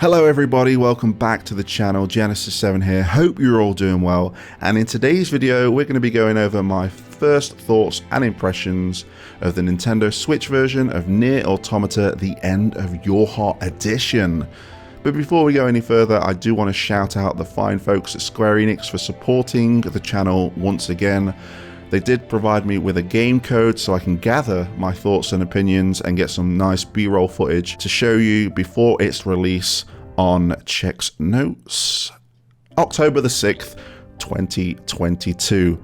Hello everybody, welcome back to the channel. Genesis7 here, hope you're all doing well, and in today's video we're going to be going over my first thoughts and impressions of the Nintendo Switch version of NieR Automata, the End of YoRHa edition. But before we go any further, I do want to shout out the fine folks at Square Enix for supporting the channel once again. They did provide me with a game code so I can gather my thoughts and opinions and get some nice B-roll footage to show you before its release on Check's Notes, October the 6th, 2022.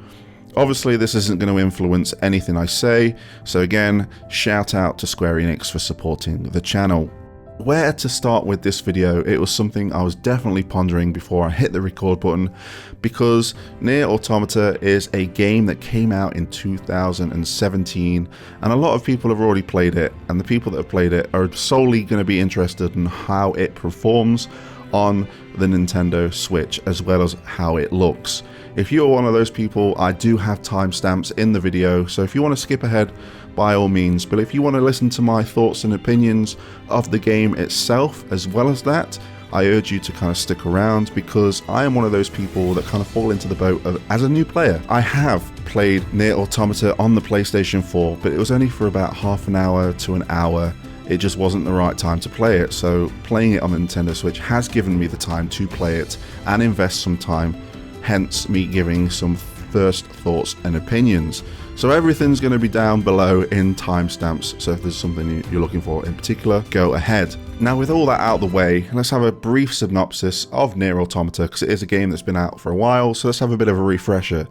Obviously this isn't going to influence anything I say, so again, shout out to Square Enix for supporting the channel. Where to start with this video, it was something I was definitely pondering before I hit the record button, because NieR Automata is a game that came out in 2017 and a lot of people have already played it, and the people that have played it are solely going to be interested in how it performs on the Nintendo Switch as well as how it looks. If you're one of those people, I do have timestamps in the video, so if you want to skip ahead, by all means, but if you want to listen to my thoughts and opinions of the game itself as well as that, I urge you to kind of stick around, because I am one of those people that kind of fall into the boat of, as a new player. I have played NieR Automata on the PlayStation 4, but it was only for about half an hour to an hour. It just wasn't the right time to play it, so playing it on the Nintendo Switch has given me the time to play it and invest some time, hence me giving some first thoughts and opinions. So everything's going to be down below in timestamps, so if there's something you're looking for in particular, go ahead. Now with all that out of the way, let's have a brief synopsis of NieR Automata, because it is a game that's been out for a while, so let's have a bit of a refresher.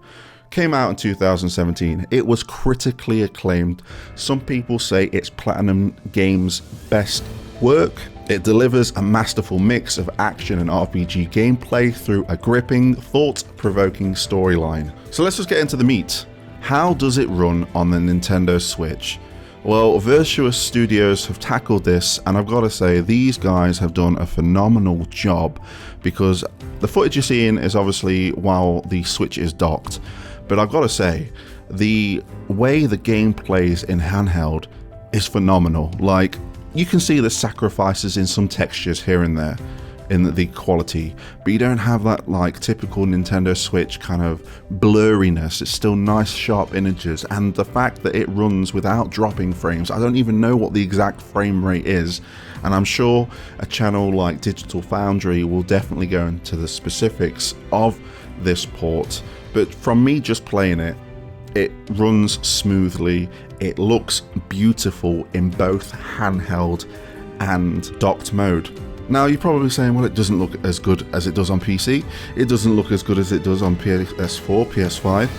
Came out in 2017, it was critically acclaimed. Some people say it's Platinum Games' best work. It delivers a masterful mix of action and RPG gameplay through a gripping, thought-provoking storyline. So let's just get into the meat. How does it run on the Nintendo Switch? Well, Ferocious Studios have tackled this, and I've got to say these guys have done a phenomenal job, because the footage you're seeing is obviously while the Switch is docked, but I've got to say the way the game plays in handheld is phenomenal. Like, you can see the sacrifices in some textures here and there in the quality, but you don't have that like typical Nintendo Switch kind of blurriness. It's still nice sharp images, and the fact that it runs without dropping frames. I don't even know what the exact frame rate is, and I'm sure a channel like Digital Foundry will definitely go into the specifics of this port, but from me just playing it, it runs smoothly, it looks beautiful in both handheld and docked mode. Now you're probably saying, well, it doesn't look as good as it does on PC, it doesn't look as good as it does on PS4, PS5,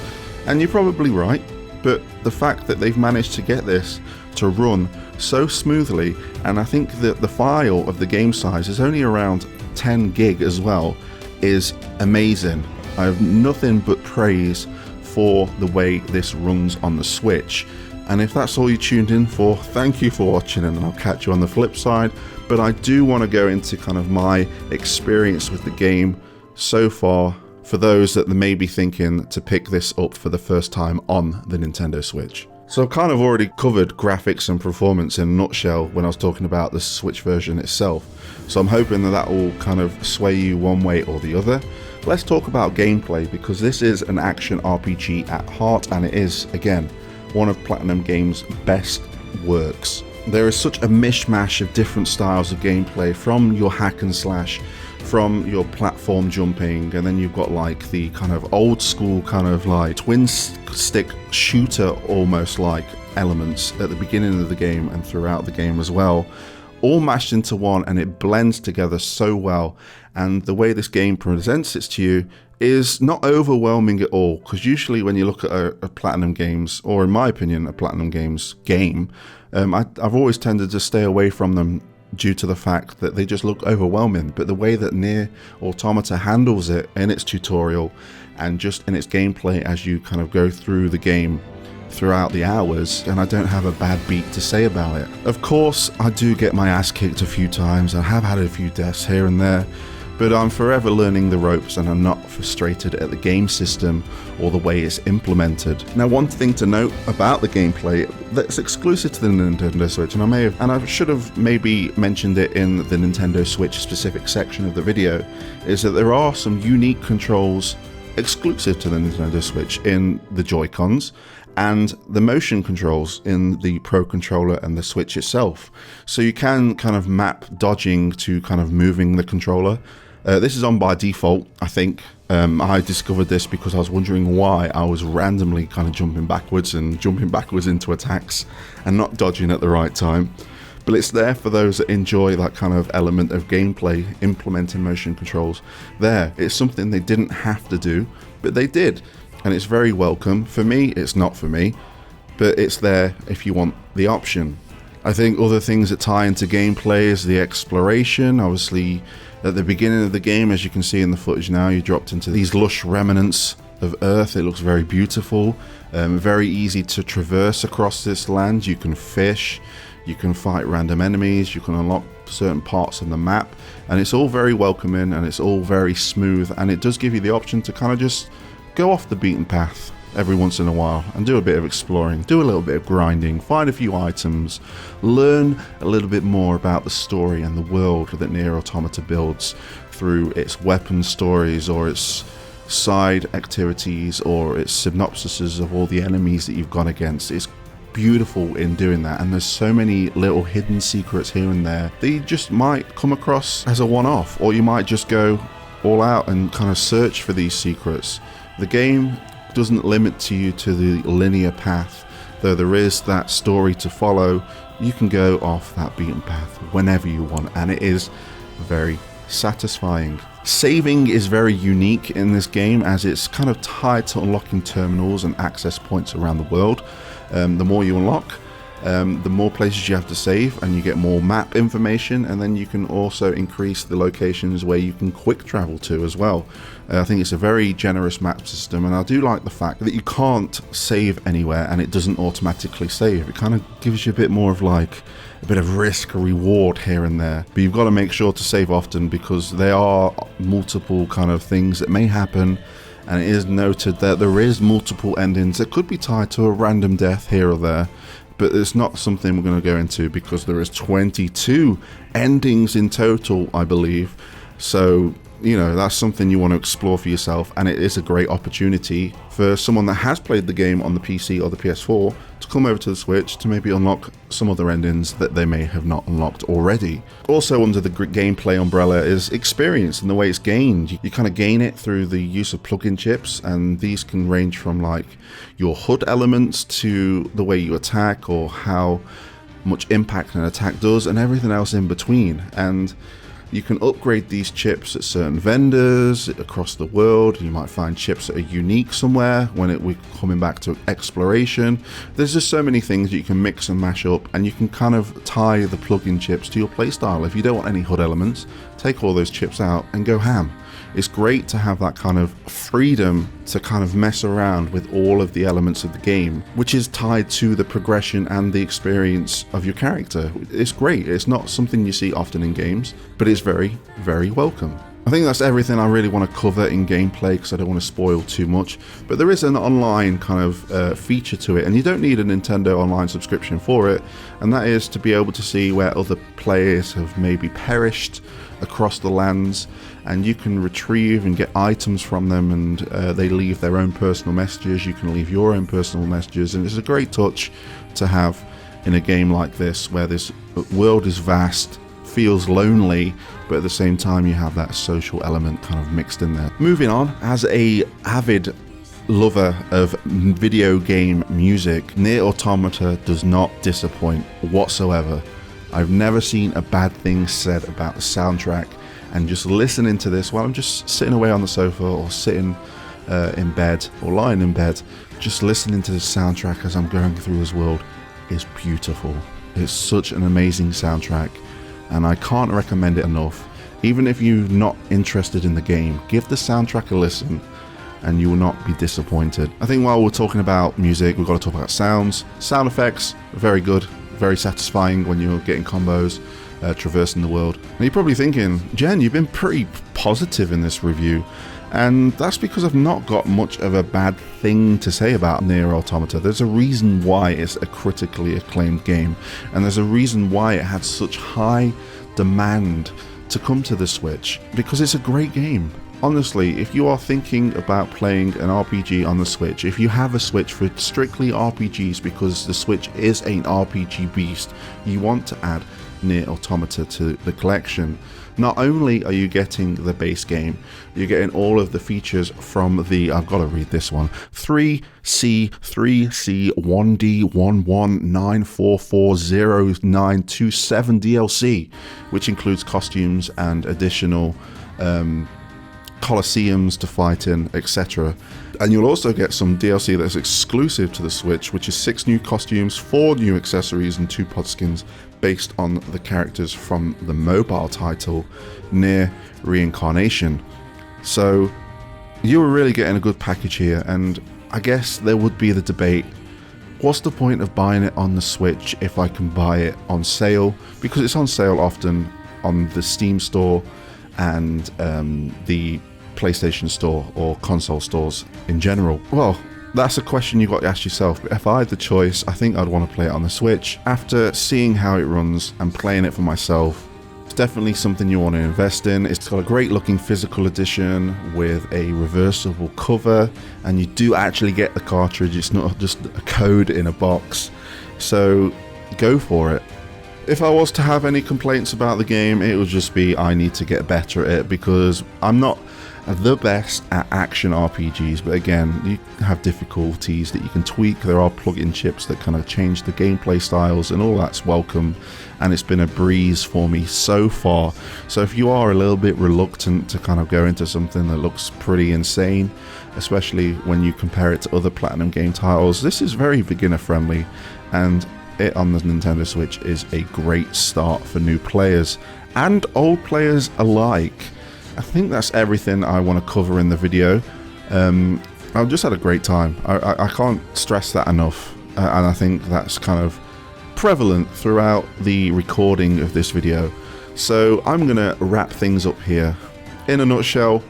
and you're probably right, but the fact that they've managed to get this to run so smoothly, and I think that the file of the game size is only around 10 gig as well, is amazing. I have nothing but praise for the way this runs on the Switch. And if that's all you tuned in for, thank you for watching, and I'll catch you on the flip side. But I do want to go into kind of my experience with the game so far, for those that may be thinking to pick this up for the first time on the Nintendo Switch. So I've kind of already covered graphics and performance in a nutshell when I was talking about the Switch version itself. So I'm hoping that that will kind of sway you one way or the other. Let's talk about gameplay, because this is an action RPG at heart, and it is, again, one of Platinum Games' best works. There is such a mishmash of different styles of gameplay, from your hack and slash, from your platform jumping, and then you've got like the kind of old school kind of like twin stick shooter almost like elements at the beginning of the game and throughout the game as well, all mashed into one, and it blends together so well. And the way this game presents it to you is not overwhelming at all, because usually when you look at a Platinum Games, or in my opinion a Platinum Games game, I've always tended to stay away from them due to the fact that they just look overwhelming. But the way that NieR Automata handles it in its tutorial and just in its gameplay as you kind of go through the game throughout the hours, and I don't have a bad beat to say about it. Of course I do get my ass kicked a few times, I have had a few deaths here and there, but I'm forever learning the ropes and I'm not frustrated at the game system or the way it's implemented. Now, one thing to note about the gameplay that's exclusive to the Nintendo Switch, and I should have maybe mentioned it in the Nintendo Switch specific section of the video, is that there are some unique controls exclusive to the Nintendo Switch in the Joy-Cons and the motion controls in the Pro Controller and the Switch itself. So you can kind of map dodging to kind of moving the controller. This is on by default, I think. I discovered this because I was wondering why I was randomly kind of jumping backwards into attacks and not dodging at the right time. But it's there for those that enjoy that kind of element of gameplay, implementing motion controls. It's something they didn't have to do, but they did. And it's very welcome. For me, it's not for me, but it's there if you want the option. I think other things that tie into gameplay is the exploration. Obviously, at the beginning of the game, as you can see in the footage now, you dropped into these lush remnants of Earth. It looks very beautiful, very easy to traverse across this land. You can fish, you can fight random enemies, you can unlock certain parts of the map, and it's all very welcoming and it's all very smooth, and it does give you the option to kind of just go off the beaten path every once in a while and do a bit of exploring, do a little bit of grinding, find a few items, learn a little bit more about the story and the world that NieRAutomata builds through its weapon stories or its side activities or its synopsises of all the enemies that you've gone against. It's beautiful in doing that, and there's so many little hidden secrets here and there that you just might come across as a one-off, or you might just go all out and kind of search for these secrets. The game doesn't limit you to the linear path, though there is that story to follow. You can go off that beaten path whenever you want, and it is very satisfying. Saving is very unique in this game as it's kind of tied to unlocking terminals and access points around the world. The more you unlock, the more places you have to save, and you get more map information, and then you can also increase the locations where you can quick travel to as well. I think it's a very generous map system, and I do like the fact that you can't save anywhere and it doesn't automatically save. It kind of gives you a bit more of like a bit of risk or reward here and there, but you've got to make sure to save often because there are multiple kind of things that may happen. And it is noted that there is multiple endings that could be tied to a random death here or there, but it's not something we're going to go into because there is 22 endings in total, I believe. So, you know, that's something you want to explore for yourself, and it is a great opportunity for someone that has played the game on the PC or the PS4 to come over to the Switch to maybe unlock some other endings that they may have not unlocked already. Also under the gameplay umbrella is experience and the way it's gained. You kind of gain it through the use of plug-in chips, and these can range from like your HUD elements to the way you attack or how much impact an attack does and everything else in between. And you can upgrade these chips at certain vendors across the world. You might find chips that are unique somewhere when we're coming back to exploration. There's just so many things you can mix and mash up, and you can kind of tie the plug-in chips to your playstyle. If you don't want any HUD elements, take all those chips out and go ham. It's great to have that kind of freedom to kind of mess around with all of the elements of the game, which is tied to the progression and the experience of your character. It's great. It's not something you see often in games, but it's very, very welcome. I think that's everything I really want to cover in gameplay because I don't want to spoil too much, but there is an online kind of feature to it, and you don't need a Nintendo Online subscription for it, and that is to be able to see where other players have maybe perished across the lands, and you can retrieve and get items from them, and they leave their own personal messages. You can leave your own personal messages, and it's a great touch to have in a game like this where this world is vast, feels lonely, but at the same time you have that social element kind of mixed in there. Moving on, as a avid lover of video game music, NieRAutomata does not disappoint whatsoever. I've never seen a bad thing said about the soundtrack, and just listening to this while I'm just sitting away on the sofa or sitting in bed or lying in bed, just listening to the soundtrack as I'm going through this world is beautiful. It's such an amazing soundtrack, and I can't recommend it enough. Even if you're not interested in the game, give the soundtrack a listen and you will not be disappointed. I think while we're talking about music, we've got to talk about sounds. Sound effects, very good, very satisfying when you're getting combos. traversing the world. And you're probably thinking, Jen, you've been pretty positive in this review. And that's because I've not got much of a bad thing to say about NieR Automata. There's a reason why it's a critically acclaimed game, and there's a reason why it had such high demand to come to the Switch, because it's a great game. Honestly, if you are thinking about playing an RPG on the Switch, if you have a Switch for strictly RPGs because the Switch is an RPG beast, you want to add NieR Automata to the collection. Not only are you getting the base game, you're getting all of the features from the, I've got to read this one, 3C3C11944097 DLC, which includes costumes and additional Colosseums to fight in, etc. And you'll also get some DLC that's exclusive to the Switch, which is 6 new costumes, 4 new accessories, and 2 pod skins based on the characters from the mobile title NieR Reincarnation. So you were really getting a good package here, and I guess there would be the debate, what's the point of buying it on the Switch if I can buy it on sale? Because it's on sale often on the Steam store and the PlayStation store or console stores in general. Well, that's a question you've got to ask yourself. But if I had the choice, I think I'd want to play it on the Switch. After seeing how it runs and playing it for myself, it's definitely something you want to invest in. It's got a great looking physical edition with a reversible cover, and you do actually get the cartridge. It's not just a code in a box. So go for it. If I was to have any complaints about the game, it would just be I need to get better at it, because I'm not the best at action RPGs, but again, you have difficulties that you can tweak. There are plug-in chips that kind of change the gameplay styles, and all that's welcome, and it's been a breeze for me so far. So if you are a little bit reluctant to kind of go into something that looks pretty insane, especially when you compare it to other Platinum game titles, this is very beginner friendly, and it on the Nintendo Switch is a great start for new players and old players alike. I think that's everything I want to cover in the video. I've just had a great time. I can't stress that enough, and I think that's kind of prevalent throughout the recording of this video. So I'm gonna wrap things up here. In a nutshell,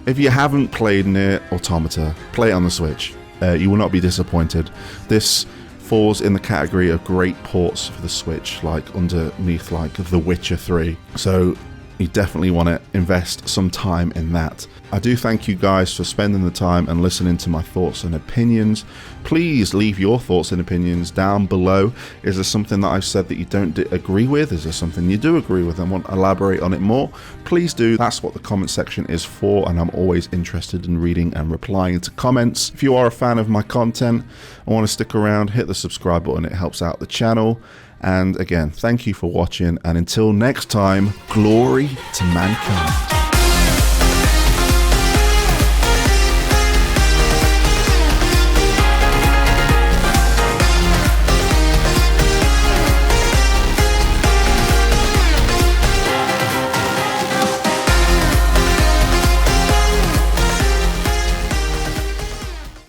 if you haven't played NieR Automata, play it on the Switch. You will not be disappointed. This falls in the category of great ports for the Switch, like underneath like The Witcher 3. So you definitely want to invest some time in that. I do thank you guys for spending the time and listening to my thoughts and opinions. Please leave your thoughts and opinions down below. Is there something that I've said that you don't agree with? Is there something you do agree with and want to elaborate on it more? Please do. That's what the comment section is for, and I'm always interested in reading and replying to comments. If you are a fan of my content and want to stick around, hit the subscribe button. It helps out the channel. And again, thank you for watching, and until next time, glory to mankind.